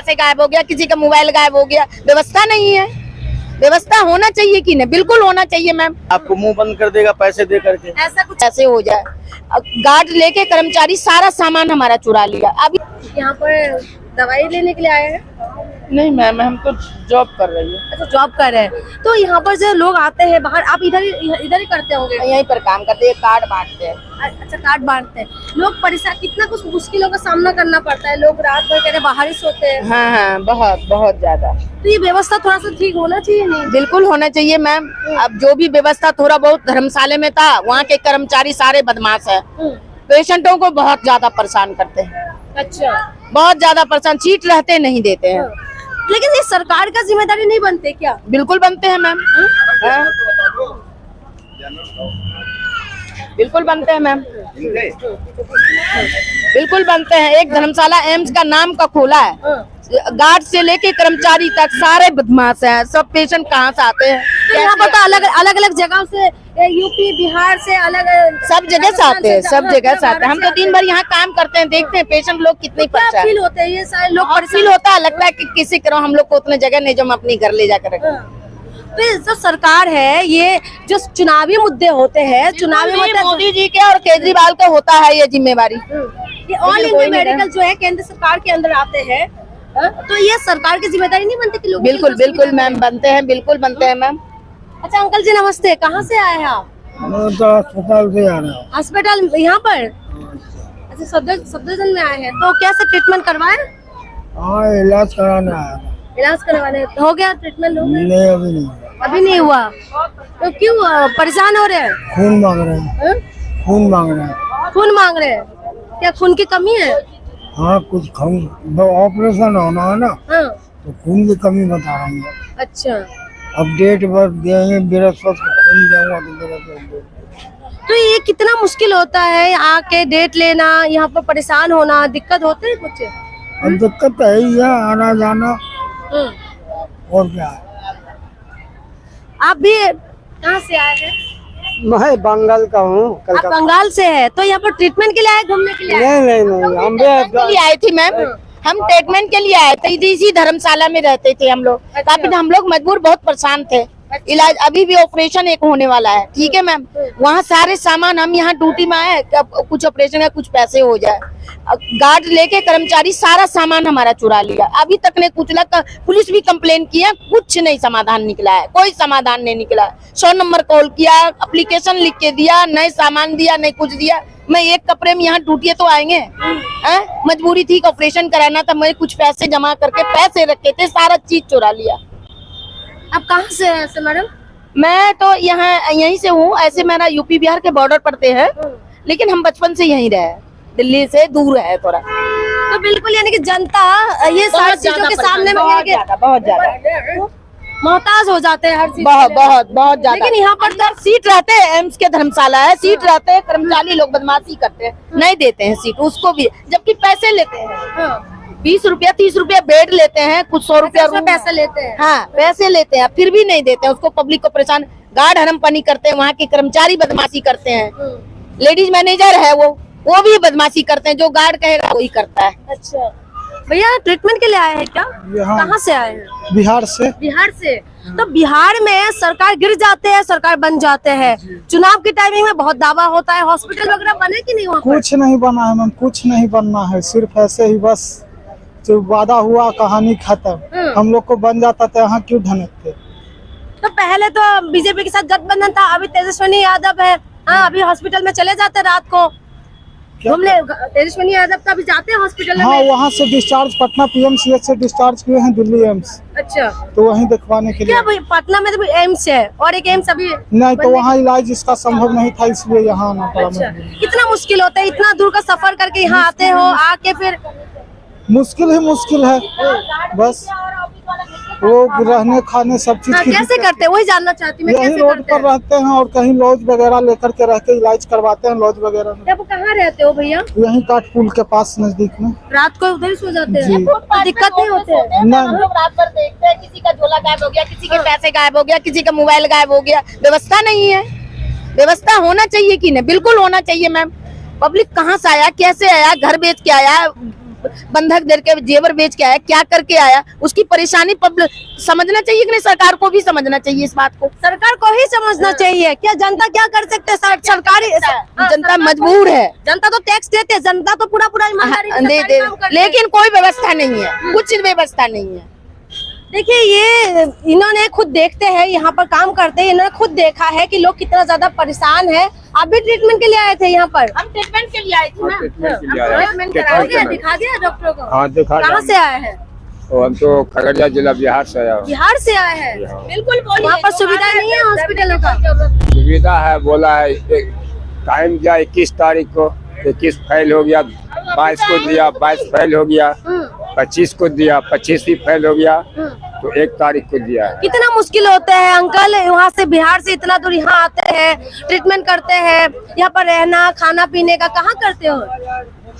पैसे गायब हो गया, किसी का मोबाइल गायब हो गया, व्यवस्था नहीं है। व्यवस्था होना चाहिए कि नहीं, बिल्कुल होना चाहिए मैम। आपको मुंह बंद कर देगा पैसे दे करके, ऐसा कुछ ऐसे हो जाए। गार्ड लेके कर्मचारी सारा सामान हमारा चुरा लिया। अभी यहाँ पर दवाई लेने के लिए आए हैं? नहीं मैम, हम तो जॉब कर रही है। अच्छा, जॉब कर रहे हैं। तो यहाँ पर जो लोग आते हैं बाहर, आप इधर ही करते होंगे? यहीं पर काम करते हैं, कार्ड बांटते हैं। अच्छा, कार्ड बांटते हैं। लोग परेशान, कितना कुछ मुश्किलों का सामना करना पड़ता है। लोग रात भर कहते बाहर ही सोते हैं। हाँ, बहुत बहुत ज्यादा। तो ये व्यवस्था थोड़ा सा ठीक होना चाहिए नहीं? बिल्कुल होना चाहिए मैम। अब जो भी व्यवस्था थोड़ा बहुत धर्मशाला में था, वहाँ के कर्मचारी सारे बदमाश है। पेशेंटों को बहुत ज्यादा परेशान करते हैं। अच्छा, बहुत ज्यादा परेशान, सीट रहते नहीं देते हैं। लेकिन ये सरकार का जिम्मेदारी नहीं बनते क्या? बिल्कुल बनते हैं मैम। हाँ? बिल्कुल बनते हैं मैम, बिल्कुल बनते हैं। एक धर्मशाला एम्स का नाम का खोला है, गार्ड से लेके कर्मचारी तक सारे बदमाश हैं। सब पेशेंट कहाँ से आते हैं? तो यहाँ पर तो अलग अलग जगह से, यूपी बिहार से, अलग सब जगह से आते हैं, सब जगह से आते हैं। हम तो दिन भर यहाँ काम करते हैं, देखते हैं पेशेंट लोग कितने परेशान फील होते हैं। ये सारे लोग फील होता है, लगता है कि किसी करो हम लोग को उतने जगह नहीं जो हम अपनी घर ले जाकर रखें। तो जो सरकार है, ये जो चुनावी मुद्दे होते हैं, चुनावी मुद्दे मोदी जी के और केजरीवाल का होता है ये जिम्मेवारी। ये ऑल इंडिया मेडिकल जो है केंद्र सरकार के अंदर आते हैं, तो ये सरकार की जिम्मेदारी नहीं बनती कि लोगों को बिल्कुल बिल्कुल मैम बनते हैं, बिल्कुल बनते हैं मैम। अच्छा अंकल जी नमस्ते, कहाँ से आए हैं आप? मैं तो अस्पताल से आ रहा हूँ। अस्पताल यहाँ पर? अच्छा, सफदरजंग में आए हैं। तो कैसे ट्रीटमेंट करवाए? हाँ, इलाज कराने आया था। इलाज करवाने हो गया? ट्रीटमेंट हो गया? नहीं, अभी नहीं। अभी नहीं हुआ? तो क्यों परेशान हो रहे हैं? खून मांग रहे हैं। खून मांग रहे हैं। खून मांग रहे हैं? क्या खून की कमी है? हाँ, कुछ खून ऑपरेशन होना है ना, हाँ। तो खून की कमी बता रही है। अच्छा, अब डेट भर देंगे, बृहस्पति को खून दूंगा तो बृहस्पति। तो ये कितना मुश्किल होता है आके डेट लेना, यहाँ पर परेशान होना, दिक्कत होते है कुछ? अब दिक्कत तो है ही है, आना जाना और क्या है। आप भी कहाँ से आए हैं? मैं बंगाल का हूँ। आप बंगाल से है, तो यहाँ पर ट्रीटमेंट के लिए आए, घूमने के लिए आए? नहीं, हम के लिए आए थे मैम, हम ट्रीटमेंट के लिए आए थे। इसी धर्मशाला में रहते थे हम लोग। काफी हम लोग मजबूर, बहुत परेशान थे। इलाज अभी भी ऑपरेशन एक होने वाला है, ठीक है मैम। वहाँ सारे सामान, हम यहाँ ड्यूटी में आए, कुछ ऑपरेशन है, कुछ पैसे हो जाए। गार्ड लेके कर्मचारी सारा सामान हमारा चुरा लिया। अभी तक ने कुछ पुलिस भी कंप्लेन की है, कुछ नहीं समाधान निकला है, कोई समाधान नहीं निकला। 100 नंबर कॉल किया, एप्लीकेशन लिख के दिया, नए सामान दिया, नहीं कुछ दिया। मैं एक कपड़े में यहाँ ड्यूटी तो आएंगे, मजबूरी थी, ऑपरेशन कराना था। मैं कुछ पैसे जमा करके पैसे रखे थे, सारा चीज चुरा लिया। आप कहाँ से हैं मैडम? मैं तो यहीं से हूँ। ऐसे मेरा यूपी बिहार के बॉर्डर पड़ते हैं, लेकिन हम बचपन से यहीं रहे, दिल्ली से दूर है थोड़ा। तो बिल्कुल यानी कि जनता ये सारी चीजों के सामने में बहुत ज्यादा मोहताज हो जाते हैं हर चीज। बहुत ज्यादा। लेकिन यहाँ पर अंदर सीट रहते हैं, एम्स के धर्मशाला है, सीट रहते हैं, कर्मचारी लोग बदमाशी करते हैं, नहीं देते हैं सीट उसको भी, जबकि पैसे लेते हैं। 20 रुपया 30 रुपया बेड लेते हैं, कुछ 100 रुपया पैसे लेते हैं। हाँ, पैसे लेते हैं, फिर भी नहीं देते हैं उसको। पब्लिक को परेशान, गार्ड हरमपनी करते हैं, वहाँ के कर्मचारी बदमाशी करते हैं। लेडीज मैनेजर है वो भी बदमाशी करते हैं, जो गार्ड कहेगा वही करता है। अच्छा भैया, ट्रीटमेंट के लिए आए हैं क्या? कहाँ से आए हैं? बिहार से। बिहार से। तो बिहार में सरकार गिर जाते हैं, सरकार बन जाते हैं, चुनाव की टाइमिंग में बहुत दावा होता है। हॉस्पिटल वगैरह बने कि नहीं? कुछ नहीं बना है मैम, कुछ नहीं बनना है, सिर्फ ऐसे ही बस जो वादा हुआ कहानी खत्म। हम लोग को बन जाता था, यहाँ क्यों ढनकते? तो पहले तो बीजेपी के साथ गठबंधन था, अभी तेजस्वी यादव है। हाँ, अभी हॉस्पिटल में चले जाते रात को घूमने। तेजस्वी यादव का भी जाते हैं हॉस्पिटल में। हाँ, वहाँ से डिस्चार्ज, पटना पीएमसीएच से डिस्चार्ज किए हैं दिल्ली एम्स। अच्छा, तो वहीं दिखवाने के लिए। क्या पटना में तो एम्स है और एक एम्स अभी नहीं, तो वहाँ इलाज इसका संभव नहीं था, इसलिए यहाँ आना पड़ा। अच्छा, कितना मुश्किल होता है, इतना दूर का सफर करके यहाँ आते हो, आके फिर मुश्किल है बस। वो रहने खाने सब चीज की कैसे करते हैं वही जानना चाहती मैं। यही कैसे रोड करते पर रहते हैं और कहीं लॉज वगैरह लेकर के रह के इलाज करवाते हैं, लॉज वगैरह में। आप कहाँ रहते हो भैया? यहीं काट पुल के पास नजदीक में। रात को उधर ही सो जाते हैं? जी। दिक्कत नहीं होते है? हम लोग रात भर देखते हैं, किसी का झोला गायब हो गया, किसी के पैसे गायब हो गया, किसी का मोबाइल गायब हो गया। व्यवस्था नहीं है। व्यवस्था होना चाहिए कि नहीं, बिल्कुल होना चाहिए मैम। पब्लिक कहाँ से आया, कैसे आया, घर बेच के आया, बंधक दे के जेवर बेच के आया, क्या करके आया, उसकी परेशानी पब्लिक समझना चाहिए कि नहीं? सरकार को भी समझना चाहिए इस बात को। सरकार को ही समझना चाहिए। क्या जनता क्या कर सकते हैं? सरकारी जनता मजबूर है। जनता तो टैक्स देते हैं, जनता तो पूरा ईमानदारी से दे सरकारी काम करते हैं। लेकिन कोई व्यवस्था नहीं है, कुछ व्यवस्था नहीं है। देखिए ये इन्होंने खुद देखते हैं, यहाँ पर काम करते हैं, इन्होंने खुद देखा है कि लोग कितना ज्यादा परेशान है। आप भी ट्रीटमेंट के लिए आए थे यहाँ पर? हम ट्रीटमेंट के लिए आए थे ना। ट्रीटमेंट कराओगे? दिखा दिया डॉक्टरों को? हाँ दिखा। कहाँ से आए हैं? तो हम तो खगड़िया जिला बिहार से आया। बिहार से आए हैं। बिल्कुल बोलिए। वहाँ पर सुविधा नहीं है हॉस्पिटलों का? सुविधा है, बोला है टाइम दिया 21 तारीख को, 21 फेल हो गया, 22 को दिया, 22 फेल हो गया, 25 को दिया, 25 भी फेल हो गया, तो 1 तारीख को दिया है। कितना मुश्किल होता है अंकल, वहाँ से बिहार से इतना दूर यहाँ आते हैं, ट्रीटमेंट करते हैं, यहाँ पर रहना खाना पीने का कहाँ करते हो?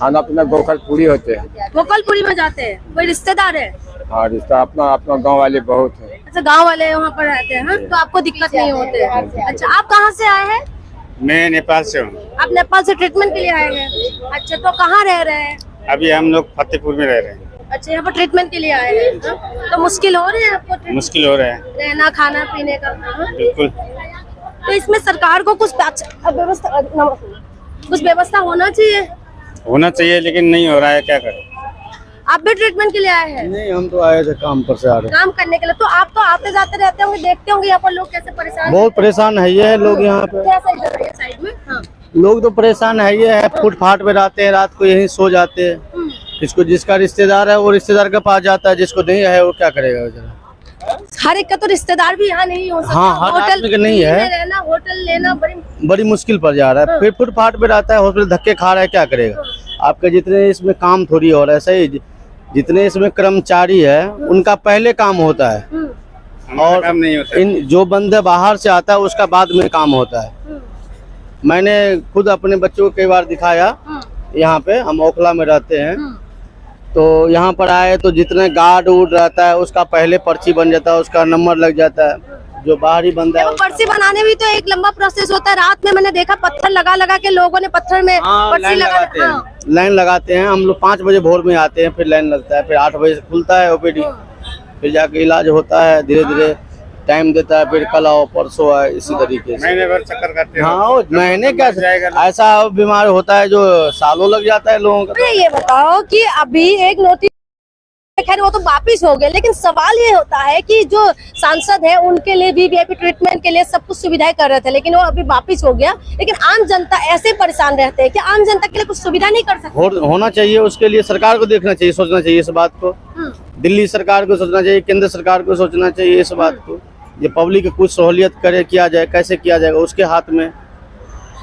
खाना पीना गोकलपुरी होते हैं। गोकलपुरी में जाते हैं? कोई रिश्तेदार है? हाँ रिश्ता अपना अपना गांव वाले बहुत है। अच्छा गांव वाले वहाँ पर रहते हैं, हाँ? तो आपको दिक्कत नहीं होते? अच्छा आप कहाँ से आए हैं? मैं नेपाल से हूँ। आप नेपाल से ट्रीटमेंट के लिए आए हैं? अच्छा तो कहाँ रह रहे हैं? अभी हम लोग फतेहपुर में रह रहे हैं। अच्छा यहाँ पर ट्रीटमेंट के लिए आए हैं, हाँ? तो मुश्किल हो रही है आपको treatment? मुश्किल हो रहा है रहना खाना पीने का, हाँ? बिल्कुल। तो इसमें सरकार को कुछ व्यवस्था होना चाहिए। होना चाहिए लेकिन नहीं हो रहा है, क्या करें। आप भी ट्रीटमेंट के लिए आए हैं? नहीं, हम तो आए थे काम पर से आ रहे। काम करने के लिए। तो आप तो आते जाते रहते होंगे, देखते होंगे यहाँ पर लोग कैसे परेशान बहुत परेशान है ये लोग यहाँ पे। कैसा इधर है साइड में? हाँ। लोग तो परेशान है ये है, फुटपाथ पे रहते हैं, रात को यहीं सो जाते हैं। इसको जिसका रिश्तेदार है वो रिश्तेदार के पास जाता है, जिसको नहीं है वो क्या करेगा बेचारा। हर एक का तो रिश्तेदार भी यहाँ नहीं हो सकता। हाँ, हर आदमी का नहीं है। में रहना, होटल लेना बड़ी मुश्किल पड़ जा रहा है। फिर फुटपाथ पे रहता है, हॉस्पिटल धक्के खा रहा है, क्या करेगा। आपके जितने इसमें काम थोड़ी हो रहा है, सही जितने इसमें कर्मचारी है उनका पहले काम होता है, और काम नहीं होता। इन जो बंदे बाहर से आता है उसका बाद में काम होता है। मैंने खुद अपने बच्चों को कई बार दिखाया, यहाँ पे हम ओखला में रहते हैं, तो यहाँ पर आए तो जितने गार्ड उड़ रहता है उसका पहले पर्ची बन जाता है, उसका नंबर लग जाता है। जो बाहरी बंदा है पर्ची बनाने भी तो एक लंबा प्रोसेस होता है। रात में मैंने देखा पत्थर लगा लगा के लोगों ने पत्थर में पर्ची लाइन लगा लगाते हैं। लाइन लगाते हैं हम लोग 5 बजे भोर में आते हैं, फिर लाइन लगता है, फिर 8 बजे से खुलता है ओपीडी, फिर जाके इलाज होता है, धीरे धीरे टाइम देता है, फिर कल आओ परसों आए, इसी तरीके से। महीने भर चक्कर काटते हैं। हाँ महीने क्या, ऐसा बीमार होता है जो सालों लग जाता है लोगों का। ये बताओ कि अभी एक नोटिस, खैर वो तो वापिस हो गए, लेकिन सवाल ये होता है कि जो सांसद है उनके लिए भी वीआईपी ट्रीटमेंट के लिए सब कुछ सुविधाएं कर रहे थे, लेकिन वो अभी वापिस हो गया। लेकिन आम जनता ऐसे परेशान रहते हैं कि आम जनता के लिए कुछ सुविधा नहीं कर सकते। होना चाहिए, उसके लिए सरकार को देखना चाहिए, सोचना चाहिए इस बात को। दिल्ली सरकार को सोचना चाहिए, केंद्र सरकार को सोचना चाहिए इस बात को। ये पब्लिक कुछ सहूलियत करे, किया जाए, कैसे किया जाएगा उसके हाथ में।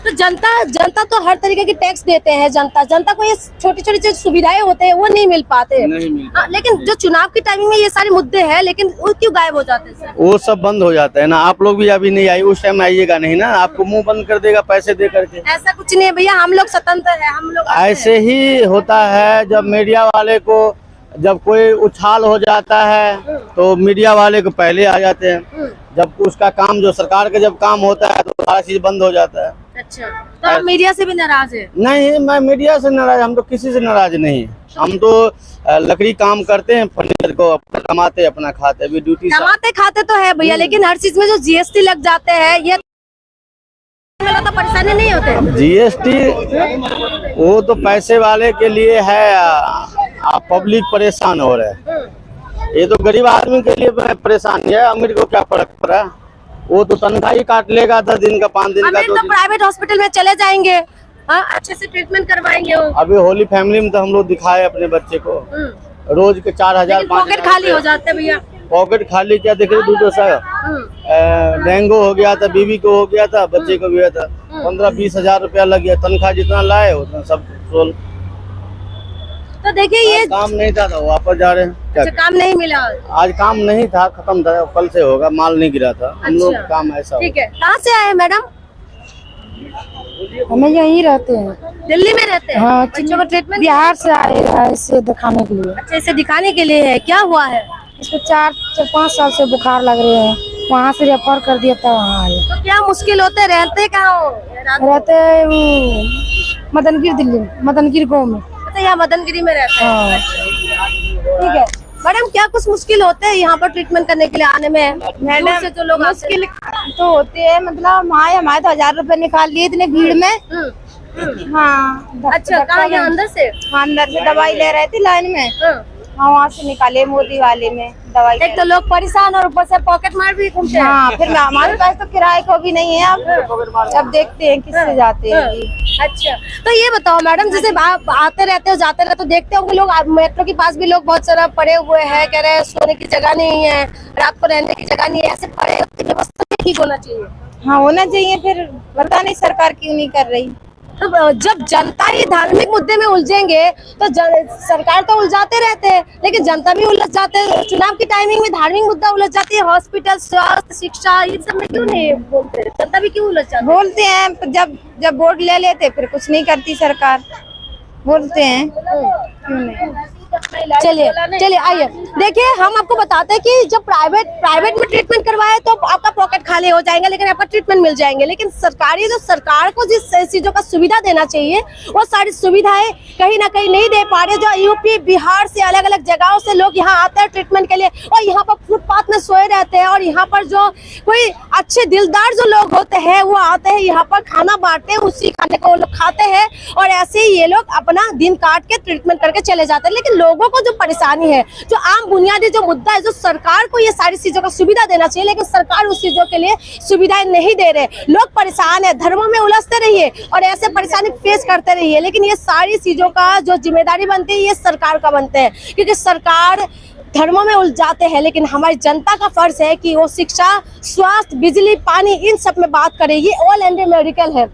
तो जनता तो हर तरीके की टैक्स देते हैं, जनता को ये छोटी छोटी जो सुविधाएं होते हैं वो नहीं मिल पाते। लेकिन जो चुनाव की टाइमिंग में ये सारे मुद्दे हैं, लेकिन वो क्यों गायब हो जाते हैं? वो सब बंद हो जाता है ना। आप लोग भी अभी नहीं आई, उस टाइम आइएगा नहीं ना, आपको मुंह बंद कर देगा पैसे दे करके। ऐसा कुछ नहीं है भैया, हम लोग स्वतंत्र है, हम लोग ऐसे ही होता है। जब मीडिया वाले को, जब कोई उछाल हो जाता है तो मीडिया वाले को पहले आ जाते हैं। जब उसका काम, जो सरकार का जब काम होता है तो सारा चीज बंद हो जाता है। अच्छा, तो आप मीडिया से भी नाराज है? नहीं, मैं मीडिया से नाराज, हम तो किसी से नाराज नहीं। हम तो लकड़ी काम करते हैं, फर्नीचर को अपना कमाते, अपना खाते, अभी ड्यूटी कमाते खाते तो है भैया, लेकिन हर चीज में जो जीएसटी लग जाते हैं, ये तो परेशानी नहीं होते? जीएसटी वो तो पैसे वाले के लिए है, आप पब्लिक परेशान हो रहे हैं। ये तो गरीब आदमी के लिए परेशान है, अमीर को क्या फर्क पड़ा। वो तो तनख्वाह ही काट लेगा 10 दिन का, 5 दिन का। तो प्राइवेट हॉस्पिटल में चले जाएंगे, हाँ, अच्छे से ट्रीटमेंट करवाएंगे। अभी होली फैमिली में तो हम लोग दिखाए अपने बच्चे को, रोज के 4000 पॉकेट खाली हो जाते हैं भैया। पॉकेट खाली क्या देख रहे, दूसरा सा डेंगू हो गया था, बीवी को हो गया था, बच्चे को भी हुआ था। 15-20 हजार रुपया लग गया, तनख्वाह जितना लाए उतना सब सोल। तो देखिए ये काम नहीं था तो वापस जा रहे हैं। क्या काम नहीं मिला आज, काम नहीं था, खत्म था, कल से होगा, माल नहीं गिरा था। हम लोग काम ऐसा। ठीक है, कहाँ से आए मैडम? हमें यहीं रहते हैं, दिल्ली में रहते हैं। हाँ, बच्चों को ट्रीटमेंट बिहार से आए हैं इसे दिखाने के लिए। अच्छा, इसे दिखाने के लिए है? क्या हुआ है इसको? 4-5 साल से बुखार लग रहे हैं, वहाँ से रेफर कर दिया था, वहाँ आए। तो क्या मुश्किल होते? रहते कहाँ हो? रहते मदनगिर, दिल्ली में, मदनगिर गाँव में। अच्छा, रहते हैं, यहाँ मदनगिरी में रहते हैं। ठीक है मैडम, क्या कुछ मुश्किल होते हैं यहाँ पर ट्रीटमेंट करने के लिए आने में? दूर से जो लोग आते हैं। मुश्किल तो होती है, मतलब हमारे तो 1000 रुपए निकाल लिए इतने भीड़ में। हाँ अच्छा, कहाँ यहाँ अंदर से? हाँ, अंदर से दवाई ले रहे थे लाइन में। हाँ, वहाँ से निकाले मोदी वाले में दवाई। एक तो लोग परेशान और ऊपर से पॉकेट मार भी घूमते हैं। हाँ, फिर हमारे पास तो किराए को भी नहीं है। अब देखते हैं किससे जाते हैं। अच्छा, तो ये बताओ मैडम, जैसे आप आते रहते हो जाते रहते हो, देखते होंगे लोग मेट्रो के पास भी लोग बहुत सारा पड़े हुए हैं, कह रहे हैं सोने की जगह नहीं है, रात को रहने की जगह नहीं है, ऐसे पड़े व्यवस्था ठीक होना चाहिए। हाँ, होना चाहिए, फिर पता नहीं सरकार क्यों नहीं कर रही। तो जब जनता ही धार्मिक मुद्दे में उलझेंगे तो सरकार तो उलझाते रहते हैं, लेकिन जनता भी उलझ जाते हैं। चुनाव की टाइमिंग में धार्मिक मुद्दा उलझ जाती है, हॉस्पिटल, स्वास्थ्य, शिक्षा, इन सब में क्यों नहीं बोलते? जनता भी क्यों उलझ जाती है? बोलते हैं, जब वोट ले लेते फिर कुछ नहीं करती सरकार। बोलते हैं क्यों नहीं। चलिए आइए, देखिए हम आपको बताते हैं कि जब प्राइवेट में ट्रीटमेंट करवाए तो आपका पॉकेट खाली हो जाएगा, लेकिन आपका ट्रीटमेंट मिल जाएंगे। लेकिन सरकार को जिस चीजों का सुविधा देना चाहिए वो सारी सुविधाएं कहीं ना कहीं नहीं दे पा रहे। जो यूपी बिहार से अलग अलग जगहों से लोग यहाँ आते हैं ट्रीटमेंट के लिए, और यहाँ पर फुटपाथ में सोए रहते हैं, और यहाँ पर जो कोई अच्छे दिलदार जो लोग होते हैं वो आते हैं यहाँ पर खाना बांटते हैं, उसी खाने को वो लोग खाते हैं, और ऐसे ही ये लोग अपना दिन काट के ट्रीटमेंट करके चले जाते हैं। लेकिन लोगों को जो परेशानी है, जो आम बुनियादी जो मुद्दा है, जो सरकार को ये सारी चीजों का सुविधा देना चाहिए, लेकिन सरकार उस चीजों के लिए सुविधाएं नहीं दे रहे। लोग परेशान है, धर्मों में उलझते रहिए और ऐसे परेशानी फेस करते रहिए, लेकिन ये सारी चीजों का जो जिम्मेदारी बनती है ये सरकार का बनते हैं, क्योंकि सरकार धर्मों में उलझाते हैं। लेकिन हमारी जनता का फर्ज है कि वो शिक्षा, स्वास्थ्य, बिजली, पानी, इन सब में बात करे। ये ऑल इंडिया मेडिकल है,